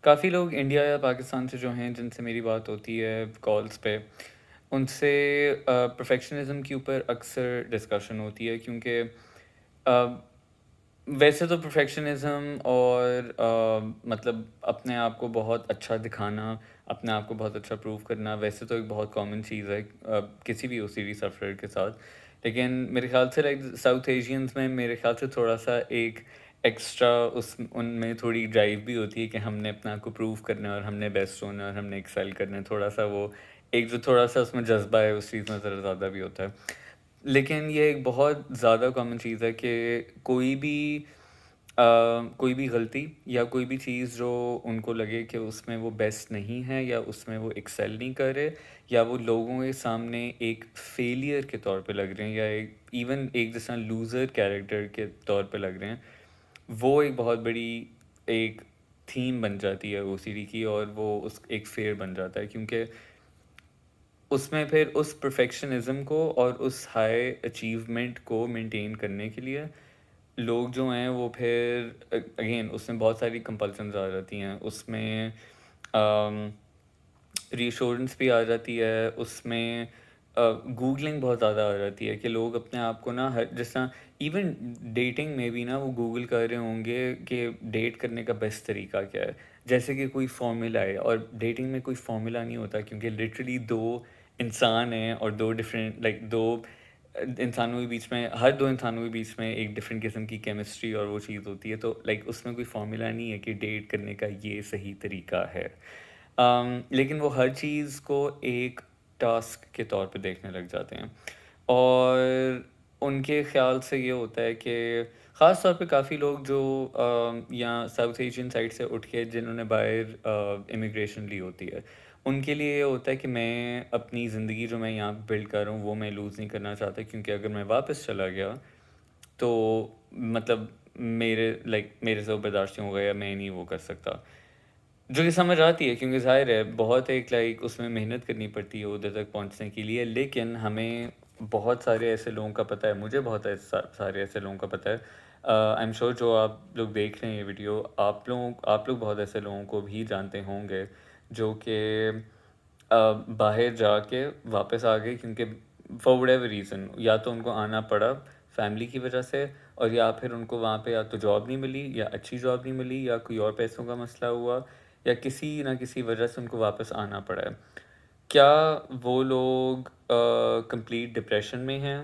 کافی لوگ انڈیا یا پاکستان سے جو ہیں جن سے میری بات ہوتی ہے کالز پہ، ان سے پرفیکشنزم کے اوپر اکثر ڈسکشن ہوتی ہے کیونکہ آ، ویسے تو پرفیکشنزم اور مطلب اپنے آپ کو بہت اچھا دکھانا، اپنے آپ کو بہت اچھا پروو کرنا ویسے تو ایک بہت کامن چیز ہے کسی بھی اوسیڈی سفرر کے ساتھ، لیکن میرے خیال سے لائک ساؤتھ ایشینز میں میرے خیال سے تھوڑا سا ایک ایکسٹرا ان میں تھوڑی ڈرائیو بھی ہوتی ہے کہ ہم نے اپنے آپ کو پروو کرنا ہے اور ہم نے بیسٹ ہونا ہے اور ہم نے ایکسیل کرنا ہے، تھوڑا سا وہ ایک جو تھوڑا سا اس میں جذبہ ہے اس چیز میں ذرا زیادہ بھی ہوتا ہے۔ لیکن یہ ایک بہت زیادہ کامن چیز ہے کہ کوئی بھی غلطی یا کوئی بھی چیز جو ان کو لگے کہ اس میں وہ بیسٹ نہیں ہے یا اس میں وہ ایکسیل نہیں کر رہے یا وہ لوگوں کے سامنے ایک فیلئر کے طور پہ لگ رہے ہیں یا ایون ایک جیسا لوزر کیریکٹر کے طور پہ لگ رہے ہیں، وہ ایک بہت بڑی ایک تھیم بن جاتی ہے او سی ڈی کی، اور وہ اس ایک فیئر بن جاتا ہے کیونکہ اس میں پھر اس پرفیکشنزم کو اور اس ہائی اچیومنٹ کو مینٹین کرنے کے لیے لوگ جو ہیں وہ پھر اگین اس میں بہت ساری کمپلشنز آ جاتی ہیں، اس میں ری ایشورنس بھی آ جاتی ہے، اس میں گوگلنگ بہت زیادہ آ جاتی ہے کہ لوگ اپنے آپ کو نا جس طرح ایون ڈیٹنگ میں بھی نا وہ گوگل کر رہے ہوں گے کہ ڈیٹ کرنے کا بیسٹ طریقہ کیا ہے، جیسے کہ کوئی فارمولا ہے، اور ڈیٹنگ میں کوئی فارمولا نہیں ہوتا کیونکہ لٹرلی دو انسان ہیں اور دو ڈفرینٹ لائک دو انسانوں کے بیچ میں ہر دو انسانوں کے بیچ میں ایک ڈفرینٹ قسم کی کیمسٹری اور وہ چیز ہوتی ہے، تو لائک اس میں کوئی فارمولا نہیں ہے کہ ڈیٹ کرنے کا یہ صحیح طریقہ ہے۔ لیکن وہ ہر چیز کو ایک ٹاسک کے طور پہ دیکھنے لگ جاتے ہیں، اور ان کے خیال سے یہ ہوتا ہے کہ خاص طور پہ کافی لوگ جو یا ساؤتھ ایشین سائڈ سے اٹھ کے جنہوں نے باہر امیگریشن لی ہوتی ہے، ان کے لیے یہ ہوتا ہے کہ میں اپنی زندگی جو میں یہاں بلڈ کر رہا ہوں وہ میں لوز نہیں کرنا چاہتا، کیونکہ اگر میں واپس چلا گیا تو مطلب میرے سے وہ برداشت نہیں ہوگا یا میں نہیں وہ کر سکتا، جو کہ سمجھ آتی ہے کیونکہ ظاہر ہے بہت ایک لائک اس میں محنت کرنی پڑتی ہے ادھر تک پہنچنے کے لیے، لیکن ہمیں بہت سارے ایسے لوگوں کا پتہ ہے، مجھے بہت سارے ایسے لوگوں کا پتہ ہے، آئی ایم شیور جو آپ لوگ دیکھ رہے ہیں یہ ویڈیو، آپ لوگ بہت ایسے لوگوں کو بھی جانتے ہوں گے جو کہ باہر جا کے واپس آ گئے کیونکہ فار وٹ ایور ریزن، یا تو ان کو آنا پڑا فیملی کی وجہ سے، اور یا پھر ان کو وہاں پہ یا تو جاب نہیں ملی یا اچھی جاب نہیں ملی یا کوئی اور پیسوں کا مسئلہ ہوا یا کسی نہ کسی وجہ سے ان کو واپس آنا پڑا ہے۔ کیا وہ لوگ کمپلیٹ ڈپریشن میں ہیں؟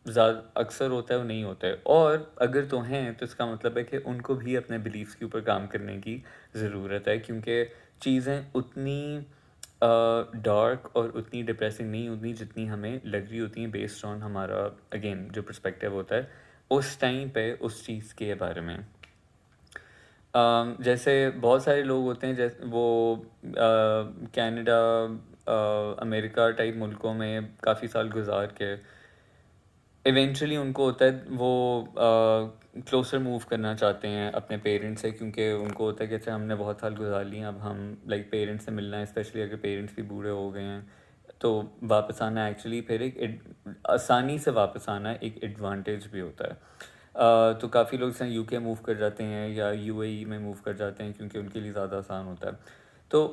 اکثر ہوتا ہے وہ نہیں ہوتا ہے، اور اگر تو ہیں تو اس کا مطلب ہے کہ ان کو بھی اپنے بلیفس کے اوپر کام کرنے کی ضرورت ہے، کیونکہ چیزیں اتنی ڈارک اور اتنی ڈپریسنگ نہیں ہوتی جتنی ہمیں لگ رہی ہوتی ہیں بیسڈ آن ہمارا اگین جو پرسپیکٹیو ہوتا ہے اس ٹائم پہ اس چیز کے بارے میں۔ جیسے بہت سارے لوگ ہوتے ہیں جیسے وہ کینیڈا، امریکہ ٹائپ ملکوں میں کافی سال گزار کے ایونچولی ان کو ہوتا ہے وہ کلوزر موو کرنا چاہتے ہیں اپنے پیرنٹس سے، کیونکہ ان کو ہوتا ہے کہ اچھا ہم نے بہت سال گزار لیے ہیں، اب ہم لائک پیرنٹس سے ملنا ہے، اسپیشلی اگر پیرنٹس بھی بوڑھے ہو گئے ہیں تو واپس آنا ایکچولی پھر آسانی سے واپس آنا ایک ایڈوانٹیج بھی ہوتا ہے، تو کافی لوگ سے یو کے موو کر جاتے ہیں یا یو اے ای میں موو کر جاتے ہیں کیونکہ ان کے لیے زیادہ آسان ہوتا ہے، تو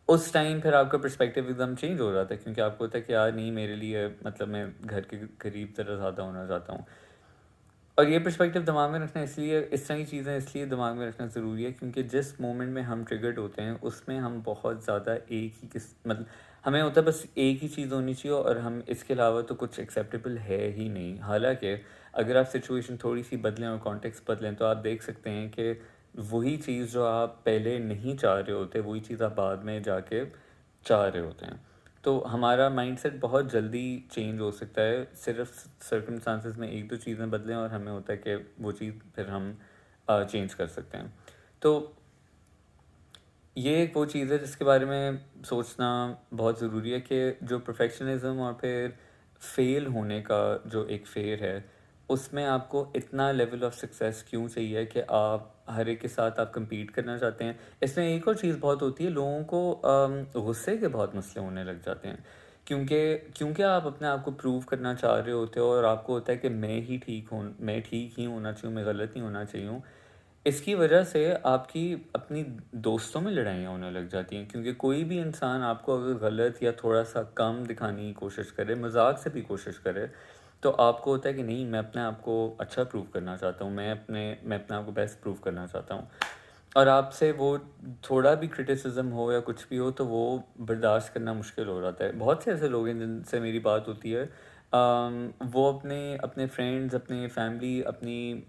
اس ٹائم پھر آپ کا پرسپیکٹیو ایک دم چینج ہو جاتا ہے کیونکہ آپ کو ہوتا ہے کہ یار نہیں میرے لیے مطلب میں گھر کے قریب طرح زیادہ ہونا چاہتا ہوں، اور یہ پرسپیکٹیو دماغ میں رکھنا اس لیے اس طرح کی چیزیں اس لیے دماغ میں رکھنا ضروری ہے کیونکہ جس مومنٹ میں ہم ٹریگرڈ ہوتے ہیں اس میں ہم بہت زیادہ ایک ہی مطلب ہمیں ہوتا ہے بس ایک ہی چیز ہونی چاہیے اور ہم اس کے علاوہ تو کچھ ایکسیپٹیبل ہے ہی نہیں، حالانکہ اگر آپ سچویشن تھوڑی سی بدلیں اور کانٹیکس بدلیں تو آپ دیکھ سکتے ہیں کہ وہی چیز جو آپ پہلے نہیں چاہ رہے ہوتے وہی چیز آپ بعد میں جا کے چاہ رہے ہوتے ہیں، تو ہمارا مائنڈ سیٹ بہت جلدی چینج ہو سکتا ہے صرف سرکمسٹانسز میں ایک دو چیزیں بدلیں اور ہمیں ہوتا ہے کہ وہ چیز پھر ہم چینج کر سکتے ہیں، تو یہ ایک وہ چیز ہے جس کے بارے میں سوچنا بہت ضروری ہے کہ جو پرفیکشنزم اور پھر فیل ہونے کا جو ایک فیئر ہے اس میں آپ کو اتنا لیول آف سکسیس کیوں چاہیے کہ آپ ہر ایک کے ساتھ آپ کمپیٹ کرنا چاہتے ہیں۔ اس میں ایک اور چیز بہت ہوتی ہے، لوگوں کو غصے کے بہت مسئلے ہونے لگ جاتے ہیں کیونکہ آپ اپنے آپ کو پروو کرنا چاہ رہے ہوتے ہو اور آپ کو ہوتا ہے کہ میں ٹھیک ہی ہونا چاہیے، میں غلط نہیں ہونا چاہیے ہوں، اس کی وجہ سے آپ کی اپنی دوستوں میں لڑائیاں ہونے لگ جاتی ہیں، کیونکہ کوئی بھی انسان آپ کو اگر غلط یا تھوڑا سا کم دکھانے کی کوشش کرے، مذاق سے بھی کوشش کرے، تو آپ کو ہوتا ہے کہ نہیں، میں اپنے آپ کو اچھا پروو کرنا چاہتا ہوں، میں اپنے آپ کو بیسٹ پروو کرنا چاہتا ہوں، اور آپ سے وہ تھوڑا بھی کرٹیسزم ہو یا کچھ بھی ہو تو وہ برداشت کرنا مشکل ہو جاتا ہے۔ بہت سے ایسے لوگ ہیں جن سے میری بات ہوتی ہے، وہ اپنے فرینڈز، اپنے فیملی، اپنی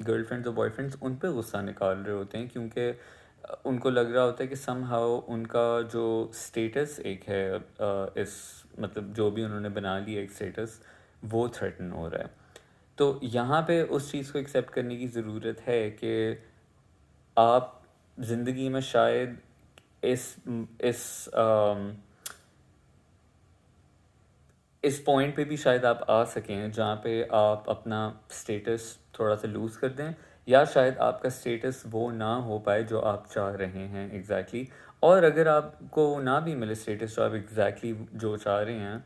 گرل فرینڈز اور بوائے فرینڈز ان پہ غصہ نکال رہے ہوتے ہیں، کیونکہ ان کو لگ رہا ہوتا ہے کہ سم ہاؤ ان کا جو اسٹیٹس ایک ہے، اس مطلب جو بھی انہوں نے بنا لیا ایک اسٹیٹس، وہ تھریٹن ہو رہا ہے۔ تو یہاں پہ اس چیز کو ایکسیپٹ کرنے کی ضرورت ہے کہ آپ زندگی میں شاید اس اس اس پوائنٹ پہ بھی شاید آپ آ سکیں جہاں پہ آپ اپنا اسٹیٹس تھوڑا سا لوز کر دیں، یا شاید آپ کا اسٹیٹس وہ نہ ہو پائے جو آپ چاہ رہے ہیں ایگزیکٹلی، اور اگر آپ کو نہ بھی ملے اسٹیٹس جو آپ ایگزیکٹلی جو چاہ رہے ہیں،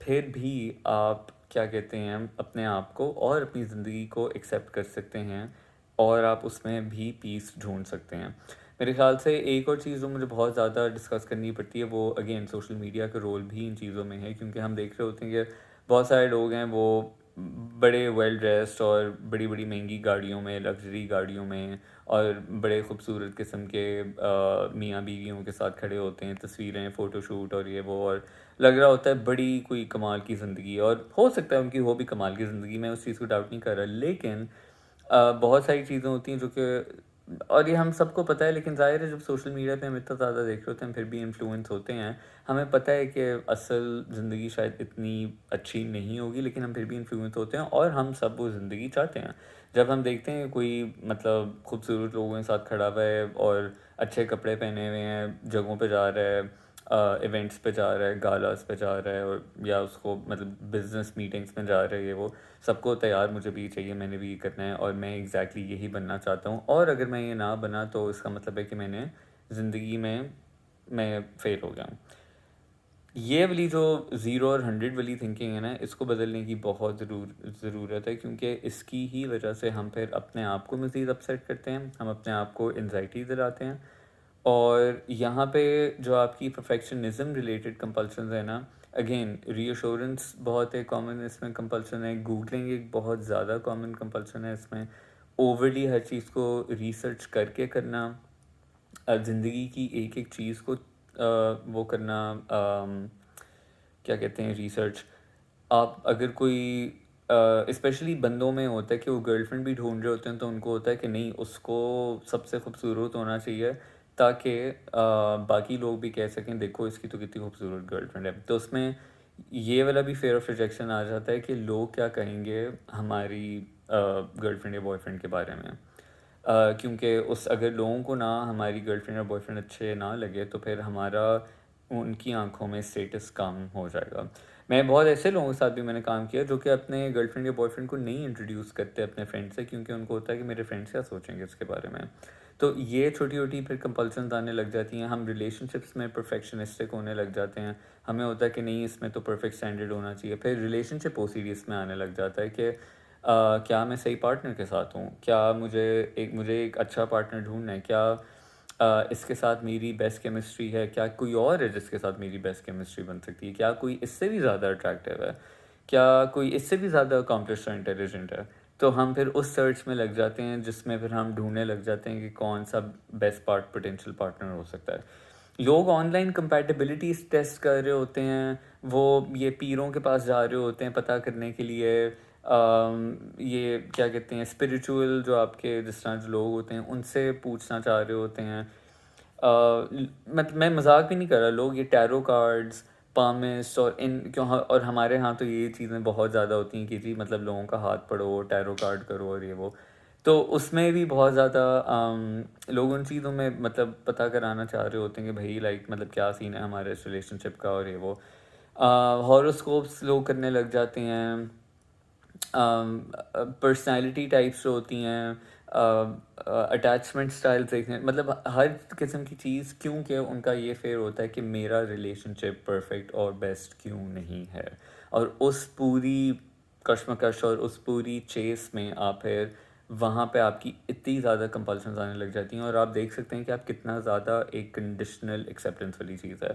پھر بھی آپ کیا کہتے ہیں اپنے آپ کو اور اپنی زندگی کو ایکسیپٹ کر سکتے ہیں، اور آپ اس میں بھی پیس ڈھونڈ سکتے ہیں۔ میرے خیال سے ایک اور چیز جو مجھے بہت زیادہ ڈسکس کرنی پڑتی ہے، وہ اگین سوشل میڈیا کا رول بھی ان چیزوں میں ہے، کیونکہ ہم دیکھ رہے ہوتے ہیں کہ بہت سارے لوگ ہیں وہ بڑے ویل ڈریسڈ اور بڑی بڑی مہنگی گاڑیوں میں، لگژری گاڑیوں میں، اور بڑے خوبصورت قسم کے میاں بیویوں کے ساتھ کھڑے ہوتے ہیں، تصویریں، فوٹو شوٹ اور یہ وہ، اور لگ رہا ہوتا ہے بڑی کوئی کمال کی زندگی ہے، اور ہو سکتا ہے ان کی ہو بھی کمال کی زندگی، میں اس چیز کو ڈاؤٹ نہیں کر رہا، لیکن بہت ساری چیزیں ہوتی ہیں جو کہ، اور یہ ہم سب کو پتہ ہے، لیکن ظاہر ہے جب سوشل میڈیا پہ ہم اتنا زیادہ دیکھ رہے ہوتے ہیں، پھر بھی انفلوئنس ہوتے ہیں، ہمیں پتہ ہے کہ اصل زندگی شاید اتنی اچھی نہیں ہوگی، لیکن ہم پھر بھی انفلوئنس ہوتے ہیں، اور ہم سب وہ زندگی چاہتے ہیں۔ جب ہم دیکھتے ہیں کوئی مطلب خوبصورت لوگوں کے ساتھ کھڑا ہوا ہے اور اچھے کپڑے پہنے ہوئے ہیں، جگہوں پہ جا رہا ہے، ایونٹس پہ جا رہا ہے، گالاز پہ جا رہا ہے، اور یا اس کو مطلب بزنس میٹنگس میں جا رہے ہیں، یہ وہ سب کو تیار، مجھے بھی یہ چاہیے، میں نے بھی یہ کرنا ہے، اور میں ایگزیکٹلی یہی بننا چاہتا ہوں، اور اگر میں یہ نہ بنا تو اس کا مطلب ہے کہ میں نے زندگی میں فیل ہو گیا ہوں۔ یہ والی جو 0 اور 100 والی تھنکنگ ہے نا، اس کو بدلنے کی بہت ضرورت ہے، کیونکہ اس کی ہی وجہ سے ہم پھر اپنے آپ کو مزید اپسیٹ کرتے ہیں، ہم اپنے آپ کو انزائٹی دلاتے ہیں، اور یہاں پہ جو آپ کی پرفیکشنزم ریلیٹڈ کمپلشنز ہیں نا، اگین ری ایشورنس بہت ایک کامن اس میں کمپلشن ہے، گوگلنگ ایک بہت زیادہ کامن کمپلشن ہے اس میں، اوورلی ہر چیز کو ریسرچ کر کے کرنا، زندگی کی ایک ایک چیز کو وہ کرنا، کیا کہتے ہیں، ریسرچ۔ آپ اگر کوئی اسپیشلی بندوں میں ہوتا ہے کہ وہ گرل فرینڈ بھی ڈھونڈ رہے ہوتے ہیں، تو ان کو ہوتا ہے کہ نہیں، اس کو سب سے خوبصورت ہونا چاہیے، تاکہ باقی لوگ بھی کہہ سکیں دیکھو اس کی تو کتنی خوبصورت گرل فرینڈ ہے۔ تو اس میں یہ والا بھی فیئر آف ریجیکشن آ جاتا ہے کہ لوگ کیا کہیں گے ہماری گرل فرینڈ یا بوائے فرینڈ کے بارے میں، کیونکہ اگر لوگوں کو نہ ہماری گرل فرینڈ اور بوائے فرینڈ اچھے نہ لگے، تو پھر ہمارا ان کی آنکھوں میں اسٹیٹس کم ہو جائے گا۔ میں بہت ایسے لوگوں کے ساتھ بھی میں نے کام کیا جو کہ اپنے گرل فرینڈ یا بوائے فرینڈ کو نہیں انٹروڈیوس کرتے اپنے فرینڈ سے، کیونکہ ان کو ہوتا ہے کہ میرے فرینڈس کیا سوچیں گے اس کے بارے میں۔ تو یہ چھوٹی چھوٹی پھر کمپلشنز آنے لگ جاتی ہیں، ہم ریلیشن شپس میں پرفیکشنسٹک ہونے لگ جاتے ہیں، ہمیں ہوتا ہے کہ نہیں، اس میں تو پرفیکٹ اسٹینڈرڈ ہونا چاہیے، پھر ریلیشن شپ او سی ڈی اس میں آنے لگ جاتا ہے کہ کیا میں صحیح پارٹنر کے ساتھ ہوں، کیا مجھے ایک اچھا پارٹنر ڈھونڈنا ہے، کیا اس کے ساتھ میری بیسٹ کیمسٹری ہے، کیا کوئی اور ہے جس کے ساتھ میری بیسٹ کیمسٹری بن سکتی ہے، کیا کوئی اس سے بھی زیادہ اٹریکٹیو ہے، کیا کوئی اس سے بھی زیادہ اکامپلشڈ اور انٹیلیجنٹ ہے۔ تو ہم پھر اس سرچ میں لگ جاتے ہیں، جس میں پھر ہم ڈھونڈنے لگ جاتے ہیں کہ کون سا بیسٹ پوٹینشیل پارٹنر ہو سکتا ہے۔ لوگ آن لائن کمپیٹیبلٹیز ٹیسٹ کر رہے ہوتے ہیں، وہ یہ پیروں کے پاس جا رہے ہوتے ہیں پتہ کرنے کے لیے، یہ کیا کہتے ہیں اسپریچول جو آپ کے جس طرح جو لوگ ہوتے ہیں ان سے پوچھنا چاہ رہے ہوتے ہیں۔ میں مذاق بھی نہیں کر رہا، لوگ یہ ٹیرو کارڈز، پامس اور اور ہمارے ہاں تو یہ چیزیں بہت زیادہ ہوتی ہیں کہ جی مطلب لوگوں کا ہاتھ پڑھو، ٹیرو کارڈ کرو اور یہ وہ، تو اس میں بھی بہت زیادہ لوگ ان چیزوں میں مطلب پتہ کرانا چاہ رہے ہوتے ہیں کہ بھائی لائک مطلب کیا سین ہے ہمارے اس ریلیشن شپ کا اور یہ وہ، ہاروسکوپس لوگ کرنے لگ جاتے ہیں، پرسنالٹی ٹائپس جو ہوتی ہیں، اٹیچمنٹ اسٹائل دیکھنے، مطلب ہر قسم کی چیز، کیونکہ ان کا یہ فیئر ہوتا ہے کہ میرا ریلیشن شپ پرفیکٹ اور بیسٹ کیوں نہیں ہے، اور اس پوری کشمکش اور اس پوری چیس میں آپ پھر وہاں پہ آپ کی اتنی زیادہ کمپلشنز آنے لگ جاتی ہیں، اور آپ دیکھ سکتے ہیں کہ آپ کتنا زیادہ ایک کنڈیشنل ایکسیپٹنس والی چیز ہے۔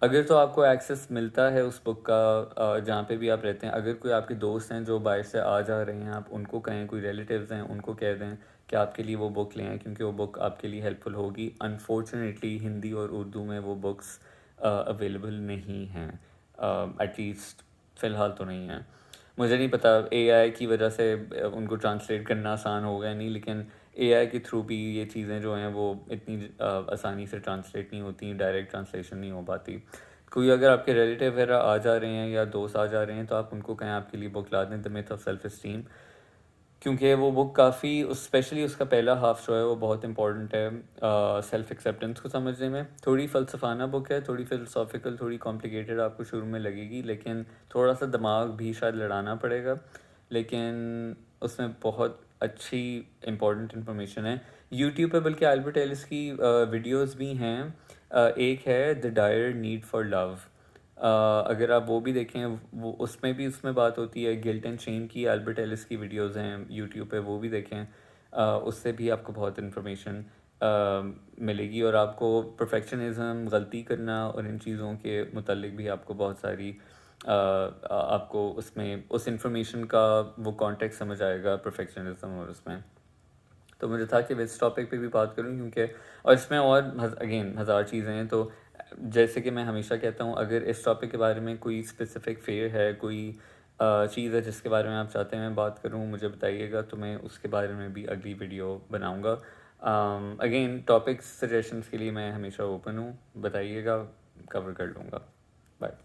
اگر تو آپ کو ایکسیس ملتا ہے اس بک کا جہاں پہ بھی آپ رہتے ہیں، اگر کوئی آپ کے دوست ہیں جو باہر سے آ جا رہے ہیں، آپ ان کو کہیں، کوئی ریلیٹیوز ہیں ان کو کہہ دیں کہ آپ کے لیے وہ بک لیں، کیونکہ وہ بک آپ کے لیے ہیلپ فل ہوگی۔ انفارچونیٹلی ہندی اور اردو میں وہ بکس اویلیبل نہیں ہیں، ایٹ لیسٹ فی الحال تو نہیں ہیں۔ مجھے نہیں پتہ اے آئی کی وجہ سے ان کو ٹرانسلیٹ کرنا آسان ہو گیا نہیں، لیکن اے آئی کے تھرو بھی یہ چیزیں جو ہیں وہ اتنی آسانی سے ٹرانسلیٹ نہیں ہوتی، ڈائریکٹ ٹرانسلیشن نہیں ہو پاتی۔ کوئی اگر آپ کے ریلیٹیو وغیرہ آ جا رہے ہیں یا دوست آ جا رہے ہیں تو آپ ان کو کہیں آپ کے لیے بک لا دیں، دا میتھ آف سیلف اسٹیم، کیونکہ وہ بک کافی اسپیشلی اس کا پہلا ہاف جو ہے وہ بہت امپورٹنٹ ہے سیلف ایکسیپٹنس کو سمجھنے میں۔ تھوڑی فلسفانہ بک ہے، تھوڑی فلسافیکل، تھوڑی کمپلیکیٹڈ آپ کو شروع میں لگے گی، لیکن تھوڑا سا دماغ بھی شاید لڑانا پڑے گا، لیکن اس میں بہت اچھی امپورٹنٹ انفارمیشن ہے۔ یوٹیوب پہ بلکہ البرٹ ایلس کی ویڈیوز بھی ہیں، ایک ہے دا ڈائر نیڈ فار لو، اگر آپ وہ بھی دیکھیں، وہ اس میں بات ہوتی ہے گلٹ اینڈ شیم کی۔ البرٹ ایلس کی ویڈیوز ہیں یوٹیوب پہ، وہ بھی دیکھیں، اس سے بھی آپ کو بہت انفارمیشن ملے گی، اور آپ کو پرفیکشنزم، غلطی کرنا اور ان چیزوں کے متعلق بھی آپ کو بہت ساری آپ کو اس میں اس انفارمیشن کا وہ کانٹیکٹ سمجھ آئے گا پرفیکشنزم اور اس میں۔ تو مجھے تھا کہ میں اس ٹاپک پہ بھی بات کروں، کیونکہ اور اس میں اور اگین ہزار چیزیں ہیں، تو جیسے کہ میں ہمیشہ کہتا ہوں، اگر اس ٹاپک کے بارے میں کوئی اسپیسیفک فیئر ہے، کوئی چیز ہے جس کے بارے میں آپ چاہتے ہیں میں بات کروں، مجھے بتائیے گا، تو میں اس کے بارے میں بھی اگلی ویڈیو بناؤں گا۔ اگین ٹاپک سجیشنس کے لیے میں ہمیشہ اوپن ہوں، بتائیے گا، کور کر لوں گا۔